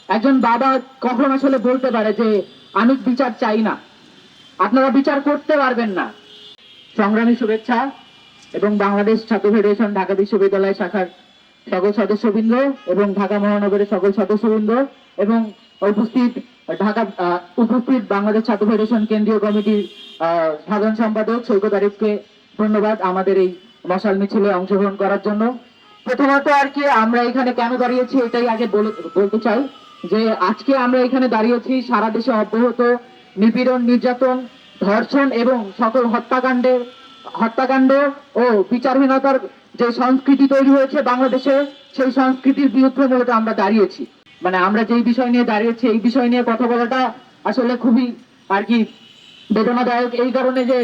একজন বাবা কখন আসলে বলতে পারে যে আমি বিচার চাই না, আপনারা বিচার করতে পারবেন না। সংগ্রামী শুভেচ্ছা এবং বাংলাদেশ ছাত্র ফেডারেশন ঢাকা বিশ্ববিদ্যালয় শাখার সকল সদস্যবৃন্দ এবং ঢাকা মহানগরের সকল সদস্যবৃন্দ এবং উপস্থিত উপস্থিত বাংলাদেশ ছাত্র ফেডারেশন কেন্দ্রীয় কমিটির সাধারণ সম্পাদক সৈকত আরিফকে ধন্যবাদ আমাদের এই মশাল মিছিলে অংশগ্রহণ করার জন্য। প্রথমত আর কি আমরা এখানে কেন দাঁড়িয়েছি এটাই আগে বলতে চাই যে আজকে আমরা এখানে দাঁড়িয়েছি সারা দেশে অব্যাহত নিপীড়ন, নির্যাতন, ধর্ষণ এবং সকল হত্যাকাণ্ড ও বিচারহীনতার যে সংস্কৃতি তৈরি হয়েছে বাংলাদেশে, সেই সংস্কৃতির বিরুদ্ধে মূলত আমরা দাঁড়িয়েছি। মানে আমরা যেই বিষয় নিয়ে দাঁড়িয়েছি এই বিষয় নিয়ে কথা বলাটা আসলে খুবই আর কি বেদনাদায়ক, এই কারণে যে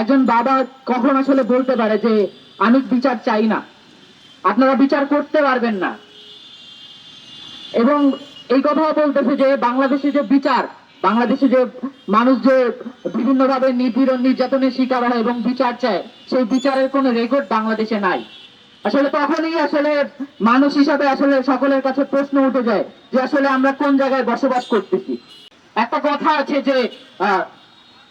একজন বাবা কখন আসলে বলতে পারে যে আমি বিচার চাই না, আপনারা বিচার করতে পারবেন না। এবং এই কথাও বলতেছে যে বাংলাদেশে যে বিচার, বাংলাদেশে যে মানুষ যে বিভিন্ন ভাবে নিপীড়ন নির্যাতনের শিকার হয় এবং বিচার চায়, সেই বিচারের কোনো রেকর্ড বাংলাদেশে নাই। আসলে তখনই আসলে মানুষ হিসাবে আসলে সকলের কাছে প্রশ্ন উঠে যায় যে আসলে আমরা কোন জায়গায় বসবাস করতেছি। একটা কথা আছে যে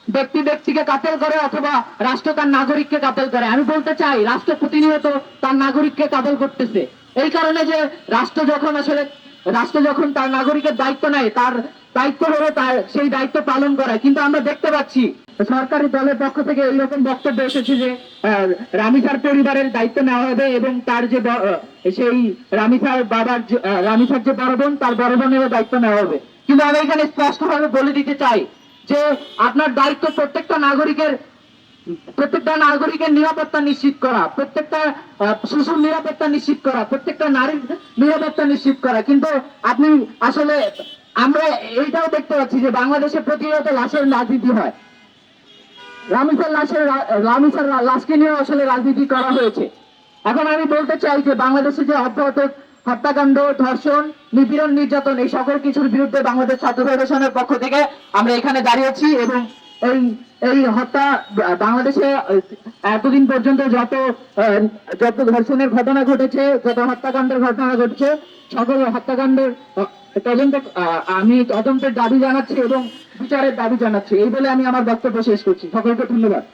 ব্যক্তি ব্যক্তিকে কাতেল করে অথবা রাষ্ট্র তার নাগরিককে কাতেল করে। আমি বলতে চাই রাষ্ট্র প্রতিনিয়ত তার নাগরিককে কাতেল করতেছে। এই কারণে যে রাষ্ট্র যখন তার নাগরিকের দায়িত্ব নেয়, তার দায়িত্ব হলো তার সেই দায়িত্ব পালন করা। কিন্তু আমরা দেখতে পাচ্ছি সরকারি দলের পক্ষ থেকে এইরকম বক্তব্য এসেছে যে রামিসার পরিবারের দায়িত্ব নেওয়া হবে এবং তার যে সেই রামিসার যে বড় বোন, তার বড় বোনেরও দায়িত্ব নেওয়া হবে। কিন্তু আমি এখানে স্পষ্টভাবে বলে দিতে চাই যে আপনার দায়িত্ব প্রত্যেকটা নাগরিকের নিরাপত্তা নিশ্চিত করা, প্রত্যেকটা শিশুর নিরাপত্তা নিশ্চিত করা, প্রত্যেকটা নারীর নিরাপত্তা নিশ্চিত করা। কিন্তু আপনি আসলে আমরা এইটাও দেখতে পাচ্ছি যে বাংলাদেশে প্রতিনিয়ত লাশের রাজনীতি হয়। রামিসার লাশকে নিয়ে আসলে রাজনীতি করা হয়েছে। এখন আমি বলতে চাই যে বাংলাদেশে যে অব্যাহত হত্যাকাণ্ড, ধর্ষণ, নিপীড়ন, নির্যাতন এই সকল কিছুর বিরুদ্ধে বাংলাদেশ ছাত্র ফেডারেশনের পক্ষ থেকে আমরা এখানে দাঁড়িয়েছি এবং এই হত্যা বাংলাদেশে এতদিন পর্যন্ত যত ধর্ষণের ঘটনা ঘটেছে, যত হত্যাকাণ্ডের ঘটনা ঘটেছে, সকল হত্যাকাণ্ডের আমি তদন্তের দাবি জানাচ্ছি এবং বিচারের দাবি জানাচ্ছি। এই বলে আমি আমার বক্তব্য শেষ করছি। সকলকে ধন্যবাদ।